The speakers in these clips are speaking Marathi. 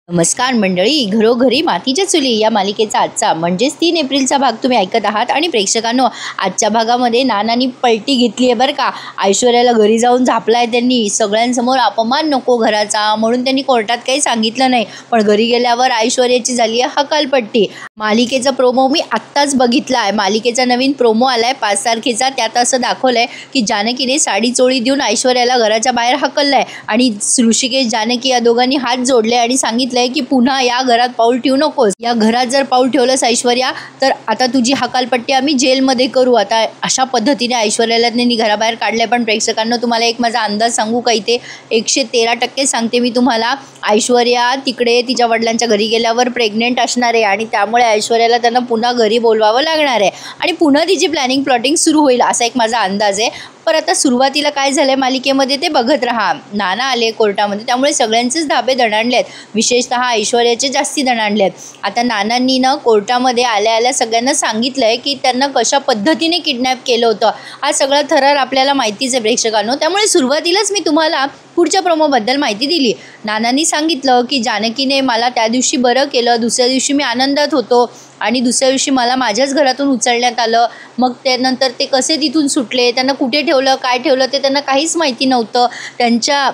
नमस्कार मंडळी, घरोघरी मातीच्या चुली या मालिकेचा आजचा म्हणजेच 3 एप्रिलचा भाग तुम्ही ऐकत आहात। आणि प्रेक्षकांनो, आजच्या भागामध्ये नानांनी पलटी घेतली आहे बरं का। ऐश्वर्याला घरी जाऊन झापलाय त्यांनी, सगळ्यांसमोर अपमान नको घराचा म्हणून त्यांनी कोर्टात काही सांगितलं नाही, पण घरी गेल्यावर ऐश्वर्याची झाली आहे हकालपट्टी। मालिकेचा प्रोमो मी आत्ताच बघितला आहे। मालिकेचा नवीन प्रोमो आलाय 5 तारखेचा। त्यात असं दाखवलंय की जानकीने साडी चोळी देऊन ऐश्वर्याला घराच्या बाहेर हकललंय आणि ऋषिकेश जानकी या दोघांनी हात जोडले आणि सांगितलं की पुन्हा या घरात पाऊल ठेवू नकोस। या घरात जर पाऊल ठेवलंस ऐश्वर्या तर आता तुझी हकालपट्टी आम्ही जेलमध्ये करू। आता अशा पद्धतीने ऐश्वर्याला त्यांनी घराबाहेर काढलंय। पण प्रेक्षकांना तुम्हाला एक माझा अंदाज सांगू का, इथे 113% सांगते मी तुम्हाला, ऐश्वर्या तिकडे तिच्या वडिलांच्या घरी गेल्यावर प्रेग्नेंट असणार आहे आणि त्यामुळे ऐश्वर्याला त्यांना पुन्हा घरी बोलवावं लागणार आहे आणि पुन्हा तिची प्लॅनिंग प्लॉटिंग सुरू होईल असा एक माझा अंदाज आहे। पर आता सुरुवातीला काय झालंय मालिकेमध्ये ते बघत राहा। नाना आले कोर्टामध्ये, त्यामुळे सगळ्यांचेच धाबे दणाणलेत, विशेषतः ऐश्वर्याचे जास्ती दणाणलेत। आता नानांनी ना कोर्टामध्ये आल्या आल्या सगळ्यांना सांगितलंय की त्यांना कशा पद्धतीने किडनॅप केलं होतं। हा सगळा थरार आपल्याला माहितीच आहे प्रेक्षकांनो, त्यामुळे सुरुवातीलाच मी तुम्हाला पुढच्या प्रोमोबद्दल माहिती दिली। नानांनी सांगितलं की जानकीने मला त्या दिवशी बरं केलं, दुसऱ्या दिवशी मी आनंदात होतो आणि दुसऱ्या दिवशी मला माझ्याच घरातून उचलण्यात आलं। मग त्यानंतर ते कसे तिथून सुटले, त्यांना कुठे ठेवलं, काय ठेवलं ते त्यांना काहीच माहिती नव्हतं।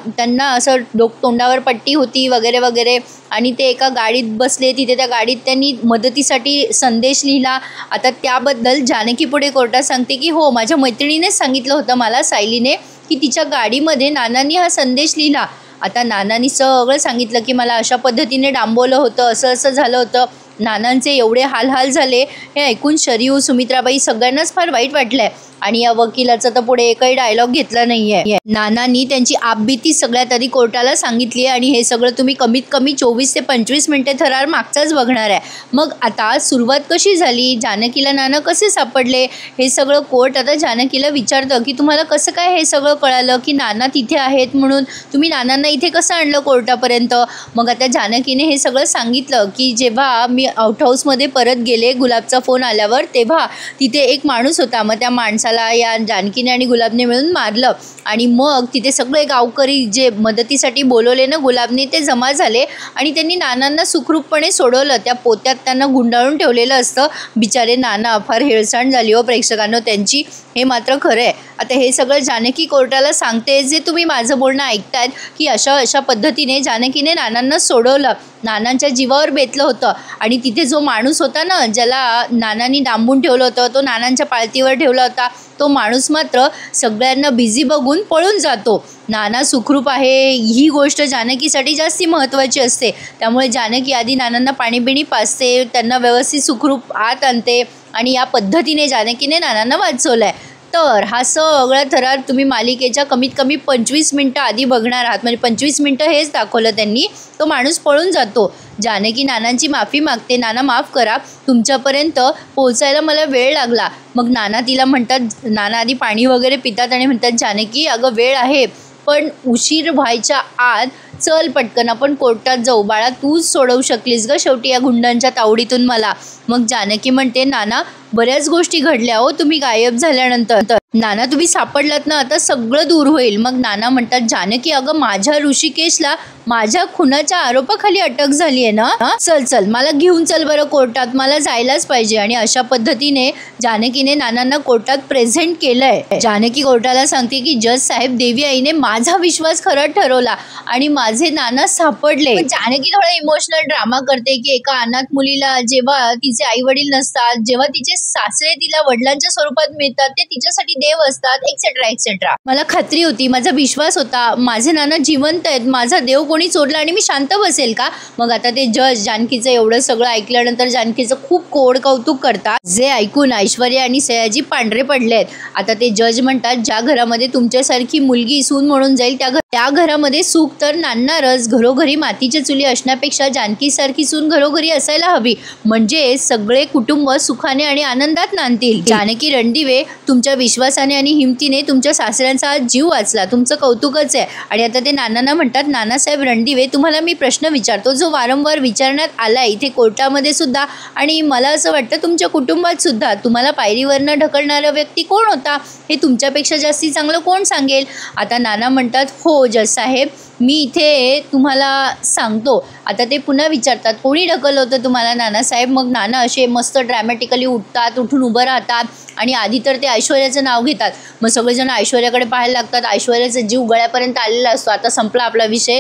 त्यांना असं तोंडावर पट्टी होती वगैरे वगैरे आणि ते एका गाडीत बसले, तिथे त्या गाडीत त्यांनी मदतीसाठी संदेश लिहिला। आता त्याबद्दल जानकी पुढे कोर्टात सांगते की हो, माझ्या मैत्रिणीनेच सांगितलं होतं मला, सायलीने, की तिच्या गाडीमध्ये नानांनी हा संदेश लिहिला। आता नानांनी सगळं सांगितलं की मला अशा पद्धतीने डांबवलं होतं, असं असं झालं होतं। नानांचे एवढे हाल झाले हे ऐकून शरीऊ, सुमित्राबाई सगळ्यांनाच फार वाईट वाटलंय आणि या वकिलाचा तर पुढे एकही डायलॉग घेतला नाहीये। नानांनी त्यांची आपबीती सगळ्यात आधी कोर्टाला सांगितली आणि हे सगळं तुम्ही कमीत कमी 24 ते 25 मिनिटे थरार मागचाच बघणार आहे। मग आता सुरुवात कशी झाली, जानकीला नाना कसे सापडले, हे सगळं कोर्ट आता जानकीला विचारतं की तुम्हाला कसं काय हे सगळं कळालं की नाना तिथे आहेत म्हणून, तुम्ही नानांना इथे कसं आणलं कोर्टापर्यंत। मग आता जानकीने हे सगळं सांगितलं की जेव्हा मी आउट हाऊसमध्ये परत गेले गुलाबचा फोन आल्यावर, तेव्हा तिथे एक माणूस होता, मग त्या माणसाला या जानकीने आणि गुलाबने मिळून मारलं आणि मग तिथे सगळे गावकरी जे मदतीसाठी बोलवले ना गुलाबने ते जमा झाले आणि त्यांनी नानांना सुखरूपपणे सोडवलं। त्या पोत्यात त्यांना गुंडाळून ठेवलेलं असतं। बिचारे नाना फार हेळसांड झाली हो प्रेक्षकांनो त्यांची, हे मात्र खरं आहे। आता हे सगळं जानकी कोर्टाला सांगते, जे तुम्ही माझं बोलणं ऐकतायत की अशा पद्धतीने जानकीने नानांना सोडवलं, नानांच्या जीवावर बेतलं होतं आणि तिथे जो माणूस होता ना ज्याला नानांनी डांबून ठेवलं होतं, तो नानांच्या पाळतीवर ठेवला होता, तो माणूस मात्र सगळ्यांना बिझी बघून पळून जातो। नाना सुखरूप आहे ही गोष्ट जानकीसाठी जास्ती महत्त्वाची असते, त्यामुळे जानकी आधी नानांना पाणीबिणी पाजते, त्यांना व्यवस्थित सुखरूप आत आणते आणि या पद्धतीने जानकीने नानांना वाचवलं आहे। तर हा सगळा थरार तुम्ही मालिकेच्या कमीत कमी 25 मिनटं आधी बघणार आहात, म्हणजे 25 मिनटं हेच दाखवलं त्यांनी। तो माणूस पळून जातो, जानकी नानांची माफी मागते, नाना माफ करा, तुमच्यापर्यंत पोहोचायला मला वेळ लागला। मग नाना तिला म्हणतात, नाना आधी पाणी वगैरे पितात आणि म्हणतात जानकी अगं वेळ आहे पण उशीर व्हायच्या आत चल पटकन आपण कोर्टात जाऊ, बाळा तूच सोडवू शकलीस ग शेवटी या गुंडांच्या तावडीतून मला। मग जानकी म्हणते नाना बऱ्याच गोष्टी घडल्या हो तुम्ही गायब झाल्यानंतर, नाना तुम्ही सापडलात ना आता सगळं दूर होईल। मग नाना म्हणतात जानकी अगं माझ्या ऋषिकेशला माझ्या खुनाच्या आरोपाखाली अटक झाली आहे ना, चल मला घेऊन चल बरं कोर्टात, मला जायलाच पाहिजे। आणि अशा पद्धतीने जानकीने नानांना कोर्टात प्रेझेंट केलंय। जानकी कोर्टाला सांगते की जज साहेब, देवी आईने माझा विश्वास खरं ठरवला आणि माझे नाना सापडले। जानकी थोडा इमोशनल ड्रामा करते की एका अनाथ मुलीला जेव्हा तिचे आई वडील नसतात, जेव्हा तिचे सासरे तिला वडिलांच्या स्वरूपात मिळतात, ते तिच्यासाठी देव असतात, एक्सेट्रा एक्सेट्रा। मला खात्री होती, माझा विश्वास होता, माझे नाना जिवंत आहेत, माझा देव कोणी चोरला आणि मी शांत बसेल का। मग आता ते जज जानकीचं एवढं सगळं ऐकल्यानंतर जानकीचं खूप कोड कौतुक करतात, जे ऐकून ऐश्वर्या आणि सयाजी पांढरे पडलेत। आता ते जज म्हणतात ज्या घरामध्ये तुमच्यासारखी मुलगी सून म्हणून जाईल त्या घरामध्ये सुख तर नांदणारच। घरोघरी मातीच्या चुली असण्यापेक्षा जानकीसारखी सून घरोघरी असायला हवी, म्हणजे सगळे कुटुंब सुखाने आणि आनंदात नांदतील। जानकी रणदिवे, तुमच्या विश्वासाने आणि हिमतीने तुमच्या सासऱ्यांचा आज जीव वाचला, तुमचं कौतुकच आहे। आणि आता ते नानांना म्हणतात, नानासाहेब रणदिवे तुम्हाला मी प्रश्न विचारतो जो वारंवार विचारण्यात आला इथे कोर्टामध्ये सुद्धा आणि मला असं वाटतं तुमच्या कुटुंबात सुद्धा, तुम्हाला पायरीवरनं ढकलणारा व्यक्ती कोण होता हे तुमच्यापेक्षा जास्ती चांगलं कोण सांगेल। आता नाना म्हणतात हो जज साहेब, मी इथे तुम्हाला सांगतो. आता ते पुन्हा विचारतात, कोणी ढकललं होतं तुम्हाला नानासाहेब? मग नाना असे मस्त ड्रॅमॅटिकली उठतात, उठून उभं राहतात आणि आधी तर ते ऐश्वर्याचं नाव घेतात. मग सगळेजण ऐश्वर्याकडे पाहायला लागतात. ऐश्वर्याचा जीव गळ्यापर्यंत आलेला असतो. आता संपला आपला विषय.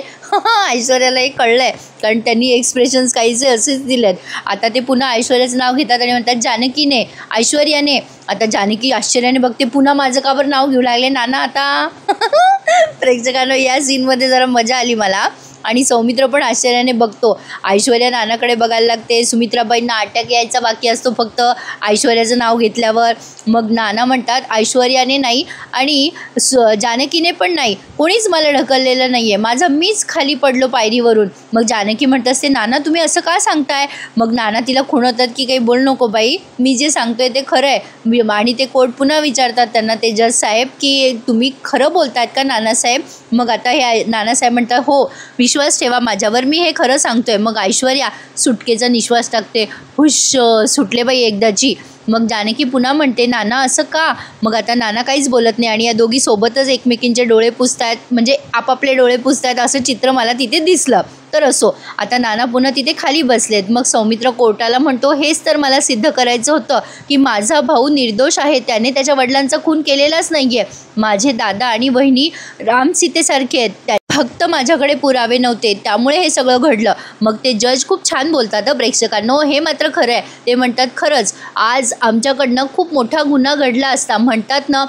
ऐश्वर्याला हे कळलं आहे, कारण त्यांनी एक्सप्रेशन्स काहीसे असेच दिलेत. आता ते पुन्हा ऐश्वर्याचं नाव घेतात आणि म्हणतात, जानकीने, ऐश्वर्याने. आता जानकी आश्चर्याने बघते, पुन्हा माझं का बरं नाव घेऊ लागले नाना आता? प्रेक्षकांना या सीनमध्ये जरा मजा आली मला. आणि सौमित्र पण आश्चर्याने बघतो. ऐश्वर्या नानाकडे बघायला लागते. सुमित्राबाईंना अटॅक यायचा बाकी असतो फक्त ऐश्वर्याचं नाव घेतल्यावर. मग नाना म्हणतात, ऐश्वर्याने नाही आणि जानकीने पण नाही, कोणीच मला ढकललेलं नाही आहे, माझा मीच खाली पडलो पायरीवरून. मग जानकी म्हणत असते, नाना तुम्ही असं का सांगताय? मग नाना तिला खुणवतात की काही बोल नको बाई, मी जे सांगतोय ते खरं आहे. आणि ते कोर्ट पुन्हा विचारतात त्यांना, ते जज साहेब, की तुम्ही खरं बोलतायत का नानासाहेब? मग आता हे नानासाहेब म्हणतात, हो विश्वास ठेवा माझ्यावर, मी हे खरं सांगतोय. मग ऐश्वर्या सुटकेचा निश्वास टाकते, हुश सुटले बाई एकदाची. मग जानकी पुन्हा म्हणते, नाना असं का? मग आता नाना काहीच बोलत नाही आणि या दोघी सोबतच एकमेकींचे डोळे पुसतायत, म्हणजे आपापले डोळे पुसतायत असं चित्र मला तिथे दिसलं. तर असो, आता नाना पुन्हा तिथे खाली बसलेत. मग सौमित्र कोर्टाला म्हणतो, हेच तर मला सिद्ध करायचं होतं की माझा भाऊ निर्दोष आहे, त्याने त्याच्या वडिलांचा खून केलेलाच नाही आहे. माझे दादा आणि वहिनी रामसीतेसारखे आहेत, फक्त माझ्याकडे पुरावे नव्हते, त्यामुळे हे सगळं घडलं. मग ते जज खूप छान बोलतात प्रेक्षकांनो, हे मात्र खरं आहे. ते म्हणतात, खरंच आज आमच्याकडनं खूप मोठा गुन्हा घडला असता. म्हणतात ना,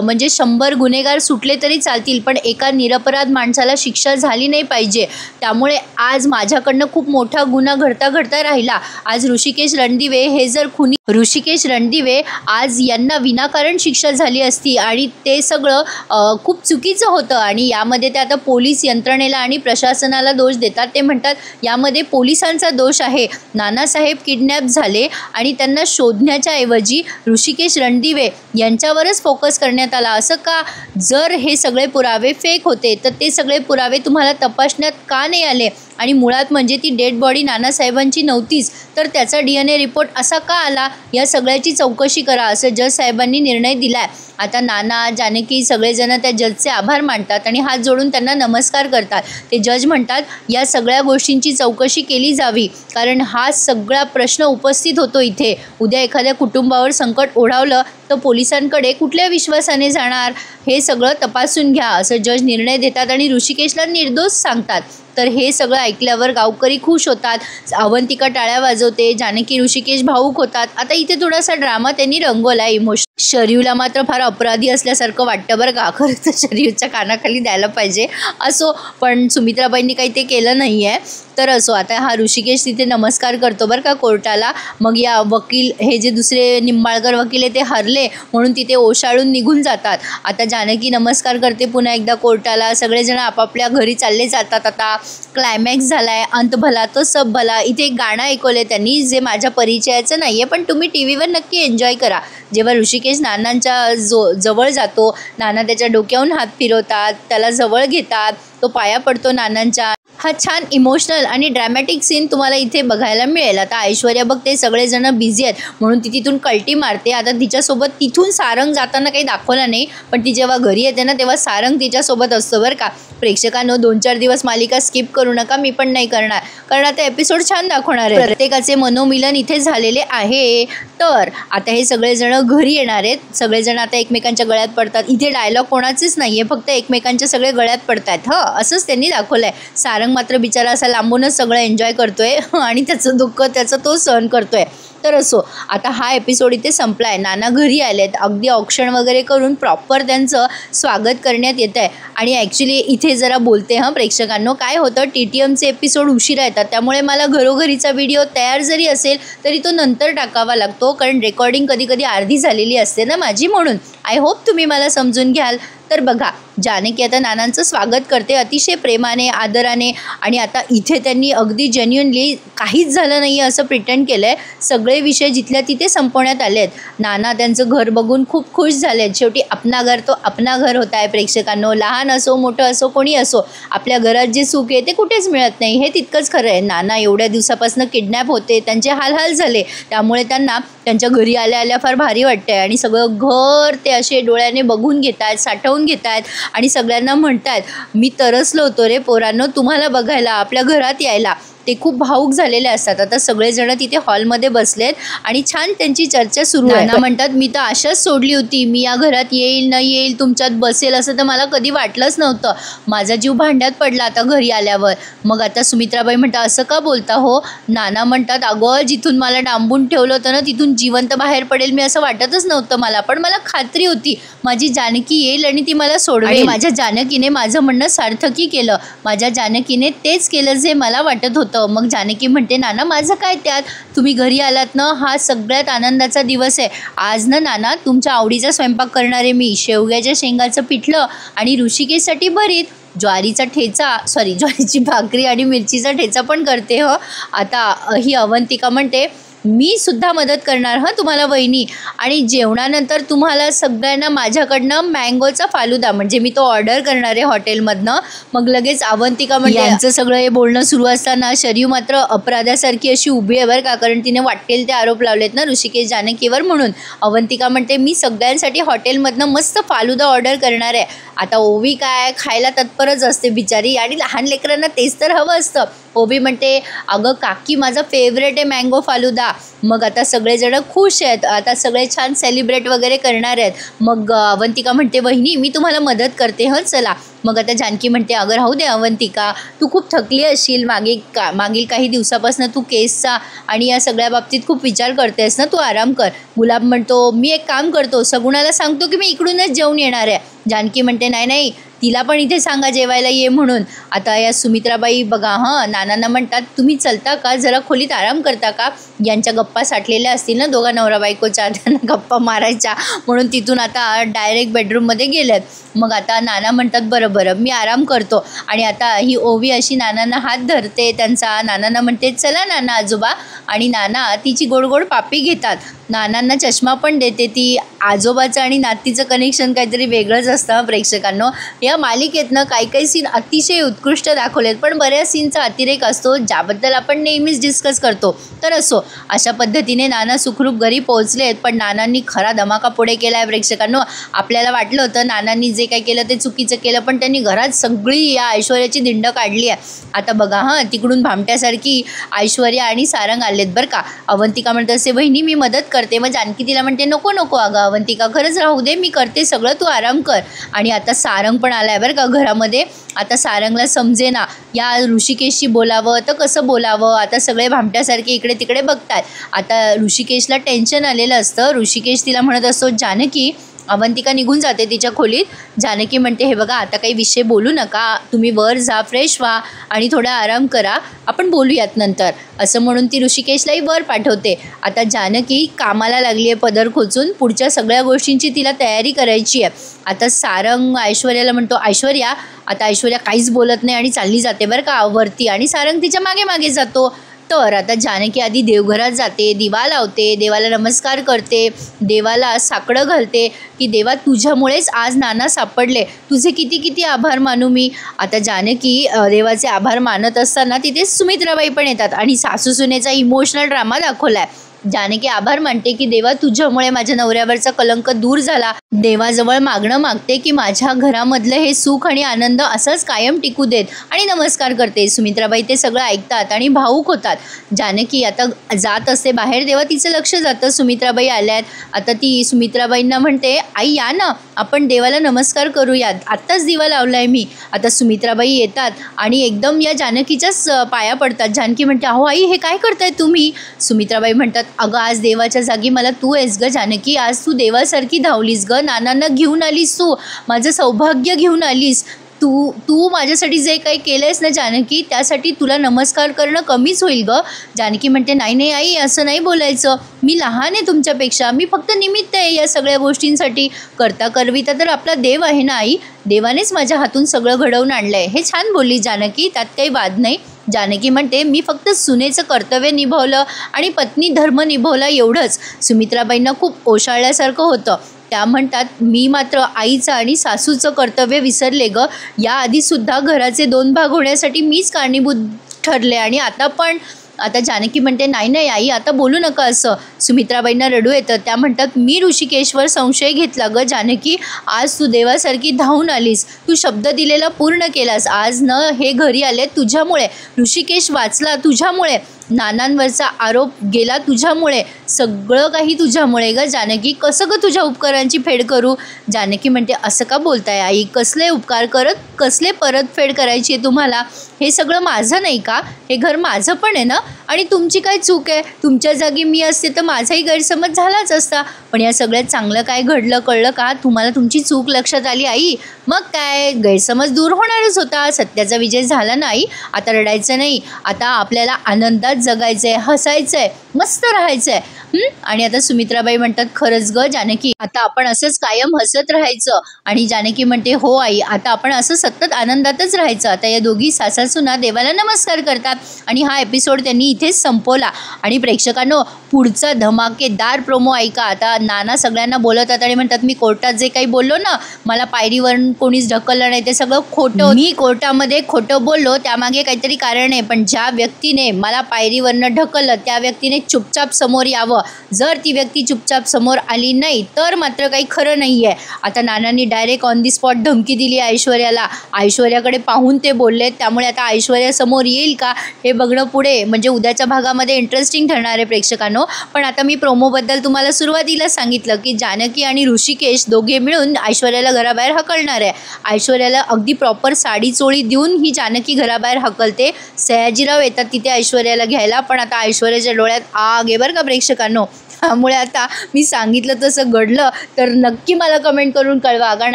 म्हणजे 100 गुन्हेगार सुटले तरी चालतील, पण एका निरपराध माणसाला शिक्षा झाली नाही पाहिजे. त्यामुळे आज माझ्याकडनं खूप मोठा गुन्हा घडता राहिला. आज ऋषिकेश रणदिवे हे जर खुनी, ऋषिकेश रणदिवे आज यांना विनाकारण शिक्षा झाली असती आणि ते सगळं खूप चुकीचं होतं. आणि यामध्ये ते आता पोलीस यंत्रणेला आणि प्रशासनाला दोष देतात. ते म्हणतात, यामध्ये पोलिसांचा दोष आहे. नानासाहेब किडनॅप झाले आणि त्यांना शोधण्याच्या ऐवजी ऋषिकेश रणदिवे यांच्यावरच फोकस करण्यात आला. असं का? जर हे सगळे पुरावे फेक होते तर ते सगळे पुरावे तुम्हाला तपासण्यात का नाही आले? आणि मुळात म्हणजे ती डेड बॉडी नानासाहेबांची नव्हतीच, तर त्याचा DNA रिपोर्ट असा का आला? या सगळ्याची चौकशी करा, असं जज साहेबांनी निर्णय दिला आहे. आता नाना, जानकी सगळेजण त्या जजचे आभार मानतात आणि हात जोडून त्यांना नमस्कार करतात. ते जज म्हणतात, या सगळ्या गोष्टींची चौकशी केली जावी, कारण हा सगळा प्रश्न उपस्थित होतो इथे. उद्या एखाद्या कुटुंबावर संकट ओढावलं तर पोलिसांकडे कुठल्या विश्वासाने जाणार? हे सगळं तपासून घ्या, असं जज निर्णय देतात आणि ऋषिकेशला निर्दोष सांगतात. तर हे सगळं ऐकल्यावर गावकरी खुश होतात. अवंतिका टाळ्या वाजवते, जानकी ऋषिकेश भाऊक होतात. आता इथे थोडासा ड्रामा त्यांनी रंगवला इमोशन. शरीवला मात्र फार अपराधी असल्यासारखं वाटतं बरं का. खरं तर शरीवच्या कानाखाली द्यायला पाहिजे असो, पण सुमित्राबाईंनी काही ते केलं नाही आहे. तर असो, आता हा ऋषिकेश तिथे नमस्कार करतो बरं का कोर्टाला. मग या वकील, हे जे दुसरे निंबाळकर वकील आहे ते हरले म्हणून तिथे ओशाळून निघून जातात. आता जानकी नमस्कार करते पुन्हा एकदा कोर्टाला. सगळेजण आपापल्या घरी चालले जातात. आता क्लायमॅक्स झाला आहे, अंत भला तो सब भला. इथे एक गाणं ऐकवलं त्यांनी, जे माझ्या परिचयाचं नाही आहे, पण तुम्ही TV वर नक्की एन्जॉय करा. जेव्हा ऋषिकेश नानांच्या जवळ जातो, नाना त्याच्या डोक्यावरून हात फिरवतात, त्याला जवळ घेतात, तो पाया पडतो नानांच्या. हा छान इमोशनल आणि ड्रॅमॅटिक सीन तुम्हाला इथे बघायला मिळेल. आता ऐश्वर्या बघते सगळेजण बिझी आहेत म्हणून ती तिथून कल्टी मारते. आता तिच्यासोबत तिथून सारंग जाताना काही दाखवलं नाही, पण ती जेव्हा घरी येते ना तेव्हा सारंग तिच्यासोबत असतो बरं का. प्रेक्षकांनो, 2-4 दिवस मालिका स्किप करू नका, मी पण नाही करणार, कारण आता एपिसोड छान दाखवणार आहे. प्रत्येकाचे मनोमिलन इथे झालेले आहे. तर आता हे सगळेजण घरी येणार आहेत. सगळेजण आता एकमेकांच्या गळ्यात पडतात. इथे डायलॉग कोणाचेच नाही आहे, फक्त एकमेकांच्या सगळे गळ्यात पडतात. असंच त्यांनी दाखवलं आहे. सारंग मात्र बिचारा असा लांबूनच सगळं एन्जॉय करतोय आणि त्याचं दुःख त्याचं तो सहन करतोय. तर असो, आता हा एपिसोड इथे संपला आहे. नाना घरी आलेत, अगदी ऑक्शन वगैरे करून प्रॉपर त्यांचं स्वागत करण्यात येत आहे. आणि ॲक्च्युली इथे जरा बोलते प्रेक्षकांनो, काय होतं, TTMचे एपिसोड उशिरा येतात, त्यामुळे मला घरोघरीचा व्हिडिओ तयार जरी असेल तरी तो नंतर टाकावा लागतो, कारण रेकॉर्डिंग कधी कधी अर्धी झालेली असते ना माझी, म्हणून आय होप तुम्ही मला समजून घ्याल. तर बघा, जानकी आता नानांचं स्वागत करते अतिशय प्रेमाने, आदराने. आणि आता इथे त्यांनी अगदी जेन्युअनली काहीच झालं नाही असं प्रिटेंड केलं आहे. सगळे विषय जिथल्या तिथे संपवण्यात आले आहेत. नाना त्यांचं घर बघून खूप खुश झाले आहेत. शेवटी अपना घर तो अपना घर होत आहे प्रेक्षकांनो. लहान असो मोठं असो कोणी असो, आपल्या घरात जे सुख आहे ते कुठेच मिळत नाही, हे तितकंच खरं आहे. नाना एवढ्या दिवसापासून किडनॅप होते, त्यांचे हालहाल झाले, त्यामुळे त्यांना त्यांच्या घरी आल्या आल्या फार भारी वाटते आणि सगळं घर ते असे डोळ्याने बघून घेतात, साठवून लावून घेत आहेत आणि सगळ्यांना म्हणतायत, मी तरसलो होतो रे पोरांनो तुम्हाला बघायला, आपल्या घरात यायला. ते खूप भावूक झालेले असतात. आता सगळेजण तिथे हॉलमध्ये बसलेत आणि छान त्यांची चर्चा सुरू आहे. नाना म्हणतात, मी तर आशाच सोडली होती, मी या घरात येईल न येईल, तुमच्यात बसेल असं तर मला कधी वाटलंच नव्हतं. माझा जीव भांड्यात पडला आता घरी आल्यावर. मग आता सुमित्राबाई म्हणतात, असं का बोलता हो? नाना म्हणतात, अगं जिथून मला डांबून ठेवलं होतं ना तिथून जिवंत बाहेर पडेल मी असं वाटतच नव्हतं मला. पण मला खात्री होती माझी जानकी येईल आणि ती मला सोडवेल. माझ्या जानकीने माझं म्हणणं सार्थकी केलं. माझ्या जानकीने तेच केलं जे मला वाटत होतं. मग जानकी म्हणते, नाना माझं काय त्यात, तुम्ही घरी आलात ना, हा सगळ्यात आनंदाचा दिवस आहे. आज ना नाना तुमच्या आवडीचा स्वयंपाक करणार आहे मी. शेवग्याच्या शेंगाचं पिठलं आणि ऋषिकेशसाठी भरीत, ज्वारीची भाकरी आणि मिरचीचा ठेचा पण करते हो. आता ही अवंतिका म्हणते, मी सुद्धा मदत करणार हं तुम्हाला वहिनी. आणि जेवणानंतर तुम्हाला सगळ्यांना माझ्याकडनं मँगोचा फालुदा म्हणजे मी तो ऑर्डर करणार आहे हॉटेलमधनं. मग लगेच अवंतिका म्हणजे यांचं सगळं हे बोलणं सुरू असताना शरयू मात्र अपराध्यासारखी अशी उभी आहे बरं का, कारण तिने वाटेल ते आरोप लावलेत ना ऋषिकेश जानकीवर म्हणून. अवंतिका म्हणते, मी सगळ्यांसाठी हॉटेलमधनं मस्त फालुदा ऑर्डर करणार आहे. आता ओवी काय खायला तत्परच असते बिचारी आणि लहान लेकरांना तेच तर हवं असतं. ओवी म्हणते, अगं काकी माझा फेवरेट आहे मँगो फालुदा. मग आता सगळेजण खुश आहेत, आता सगळे छान सेलिब्रेट वगैरे करणार आहेत. मग अवंतिका म्हणते, वहिनी मी तुम्हाला मदत करते हं चला. मग आता जानकी म्हणते, अगं राहू दे अवंतिका, तू खूप थकली असशील, मागील काही दिवसापासून तू केसचा आणि या सगळ्या बाबतीत खूप विचार करतेस ना, तू आराम कर. गुलाब म्हणतो, मी एक काम करतो, सगुणाला सांगतो की मी इकडूनच जेवून येणार आहे. जानकी म्हणते, नाही तिला पण इथे सांगा जेवायला ये म्हणून. आता या सुमित्राबाई बघा नानांना म्हणतात, तुम्ही चलता का, जरा खोलीत आराम करता का. यांच्या गप्पा साठलेल्या असतील ना दोघा नवरा बायकोच्या, त्यांना गप्पा मारायच्या म्हणून तिथून आता डायरेक्ट बेडरूममध्ये गेलेत. मग आता नाना म्हणतात, बरं मी आराम करतो. आणि आता ही ओवी अशी नानांना हात धरते त्यांचा. नानांना म्हणते, चला नाना आजोबा. आणि नाना तिची गोड पापी घेतात. नानांना चष्मा पण देते ती. आजोबाचं आणि नातीचं कनेक्शन काहीतरी वेगळंच असतं प्रेक्षकांनो. या मालिकेतनं काही सीन अतिशय उत्कृष्ट दाखवलेत, पण बऱ्याच सीनचा अतिरेक असतो ज्याबद्दल आपण नेहमीच डिस्कस करतो. तर असो, अशा पद्धतीने नाना सुखरूप घरी पोहोचलेत. पण नानांनी खरा धमाका पुढे केला आहे प्रेक्षकांनो. आपल्याला वाटलं होतं नानांनी जे काही केलं ते चुकीचं केलं, पण त्यांनी घरात सगळी या ऐश्वर्याची धिंड काढली आहे. आता बघा तिकडून भामट्यासारखी ऐश्वर्या आणि सारंग आलेत बरं का. अवंतिका म्हणत असे, वहिनी मी मदत करते. मग जानकी तिला म्हणते, नको अगं अवंतिका, खरंच राहू दे, मी करते सगळं, तू आराम कर. आणि आता सारंग पण आलाय बरं का घरामध्ये. आता सारंगला समजेना या ऋषिकेशशी बोलावं तर कसं बोलावं. आता सगळे भामट्यासारखे इकडे तिकडे बघतात. आता ऋषिकेशला टेन्शन आलेलं असतं. ऋषिकेश तिला म्हणत असतो, जानकी. अवंतिका निघून जाते तिच्या खोलीत. जानकी म्हणते, हे बघा आता काही विषय बोलू नका, तुम्ही वर जा, फ्रेश व्हा आणि थोडा आराम करा, आपण बोलूयात नंतर, असं म्हणून ती ऋषिकेशलाही वर पाठवते. आता जानकी कामाला लागली आहे पदर खोचून. पुढच्या सगळ्या गोष्टींची तिला तयारी करायची आहे. आता सारंग ऐश्वर्याला म्हणतो, ऐश्वर्या. आता ऐश्वर्या काहीच बोलत नाही आणि चालली जाते बरं का वरती. आणि सारंग तिच्या मागे जातो. तर आता जानकी आधी देवघरात जाते, दिवा लावते, देवाला नमस्कार करते, देवाला साकडं घालते की देवा तुझ्यामुळेच आज नाना सापडले, तुझे किती आभार मानू मी. आता जानकी देवाचे आभार मानत असताना तिथे सुमित्राबाई पण येतात आणि सासू सुनेचा इमोशनल ड्रामा दाखवला आहे. जानकी आभार मानते की देवा तुझ्यामुळे माझ्या नवऱ्यावरचा कलंक दूर झाला. देवाजवळ मागणं मागते की माझ्या घरामधलं हे सुख आणि आनंद असंच कायम टिकू देत आणि नमस्कार करते. सुमित्राबाई ते सगळं ऐकतात आणि भावूक होतात. जानकी आता जात असते बाहेर, तेव्हा तिचं लक्ष जातं सुमित्राबाई आल्यात. आता ती सुमित्राबाईंना म्हणते, आई या ना, आपण देवाला नमस्कार करूयात, आत्ताच दिवा लावलाय मी. आता सुमित्राबाई येतात आणि एकदम या जानकीच्याच पाया पडतात. जानकी म्हणते, अहो आई हे काय करताय तुम्ही. सुमित्राबाई म्हणतात, अगं आज देवाच्या जागी मला तू आहेस ग जानकी, आज तू देवासारखी धावलीस ग, नानांना घेऊन आलीस, तू माझं सौभाग्य घेऊन आलीस. तू माझ्यासाठी जे काही केलं आहेस ना जानकी, त्यासाठी तुला नमस्कार करणं कमीच होईल ग. जानकी म्हणते, नाही आई, असं नाही बोलायचं, मी लहान आहे तुमच्यापेक्षा, मी फक्त निमित्त आहे या सगळ्या गोष्टींसाठी. करता करविता तर आपला देव आहे ना आई, देवानेच माझ्या हातून सगळं घडवून आणलं आहे. हे छान बोलली जानकी, त्यात काही वाद नाही. जानकी म्हणते, मी फक्त सुनेचं कर्तव्य निभावलं आणि पत्नी धर्म निभावला एवढंच. सुमित्राबाईंना खूप ओशाळल्यासारखं होतं. त्या म्हणतात, मी मात्र आईचं आणि सासूचं कर्तव्य विसरले ग. याआधीसुद्धा घराचे 2 भाग होण्यासाठी मीच कारणीभूत ठरले आणि आता पण आता जानकी म्हणते नाही नाही आई आता बोलू नका असं. सुमित्राबाईंना रडू येतं. त्या म्हणतात मी ऋषिकेशवर संशय घेतला ग जानकी. आज तू देवासारखी धावून आलीस. तू शब्द दिलेला पूर्ण केलास. आज न हे घरी आले तुझ्यामुळे. ऋषिकेश वाचला तुझ्यामुळे. नानांवरचा आरोप गेला तुझ्यामुळे. सगळं काही तुझ्यामुळे ग जानकी. कसं ग तुझ्या उपकारांची फेड करू. जानकी म्हणते असं का बोलताय आई. कसले उपकार करत कसले परतफेड करायची आहे तुम्हाला. हे सगळं माझं नाही का. हे घर माझं पण आहे ना. आणि तुमची काय चूक आहे. तुमच्या जागी मी असते तर माझाही गैरसमज झालाच असता. पण या सगळ्यात चांगलं काय घडलं कळलं का. तुम्हाला तुमची चूक लक्षात आली आई. मग काय गैरसमज दूर होणारच होता. सत्याचा विजय झाला नाही. आता रडायचं नाही. आता आपल्याला आनंदात जगायचं आहे. हसायचं आहे. मस्त राहायचं आहे. आणि आता सुमित्राबाई म्हणतात खरंच ग जानकी आता आपण असंच कायम हसत राहायचं. आणि जानकी म्हणते हो आई आता आपण असं सतत आनंदातच राहायचं. आता या दोघी सासासुना देवाला नमस्कार करतात. आणि हा एपिसोड त्यांनी इथेच संपवला. आणि प्रेक्षकांनो पुढचा धमाकेदार प्रोमो ऐका. आता नाना सगळ्यांना बोलवतात आणि म्हणतात मी कोर्टात जे काही बोललो ना मला पायरीवरून कोणीच ढकललं नाही ते सगळं खोटं. मी कोर्टामध्ये खोटं बोललो त्यामागे काहीतरी कारण आहे. पण ज्या व्यक्तीने मला पायरीवरनं ढकललं त्या व्यक्तीने चुपचाप समोर यावं. जर ती व्यक्ती चुपचाप समोर आली नाही तर मात्र काही खरं नाही आहे. आता नानांनी डायरेक्ट ऑन दी स्पॉट धमकी दिली ऐश्वर्याला. ऐश्वर्याकडे पाहून ते बोलले. त्यामुळे आता ऐश्वर्या समोर येईल का हे बघणं पुढे म्हणजे उद्याच्या भागामध्ये इंटरेस्टिंग ठरणार आहे प्रेक्षकांनो. पण आता मी प्रोमोबद्दल तुम्हाला सुरुवातीला सांगितलं की जानकी आणि ऋषिकेश दोघे मिळून ऐश्वर्याला घराबाहेर हकलणार आहे. ऐश्वर्याला अगदी प्रॉपर साडी चोळी देऊन ही जानकी घराबाहेर हकलते. सयाजीराव येतात तिथे ऐश्वर्याला घ्यायला. पण आता ऐश्वर्याच्या डोळ्यात आग आहे बरं का प्रेक्षकांनो. त्यामुळे आता मी सांगितलं तसं घडलं तर नक्की मला कमेंट करून कळवा. कारण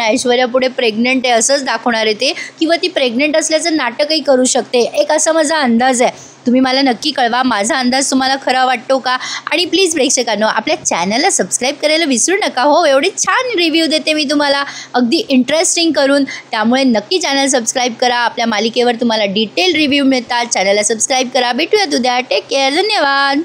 ऐश्वर्या पुढे प्रेग्नंट आहे असंच दाखवणार आहे ते. किंवा ती प्रेग्नंट असल्याचं नाटकही करू शकते. एक असा माझा अंदाज आहे. तुम्ही मला नक्की कळवा माझा अंदाज तुम्हाला खरा वाटतो का. आणि प्लीज प्रेक्षकांनो आपल्या चॅनलला सबस्क्राईब करायला विसरू नका. हो एवढी छान रिव्ह्यू देते मी तुम्हाला अगदी इंटरेस्टिंग करून. त्यामुळे नक्की चॅनल सबस्क्राईब करा. आपल्या मालिकेवर तुम्हाला डिटेल रिव्ह्यू मिळतात. चॅनलला सबस्क्राईब करा. भेटूयात उद्या. Take care. धन्यवाद.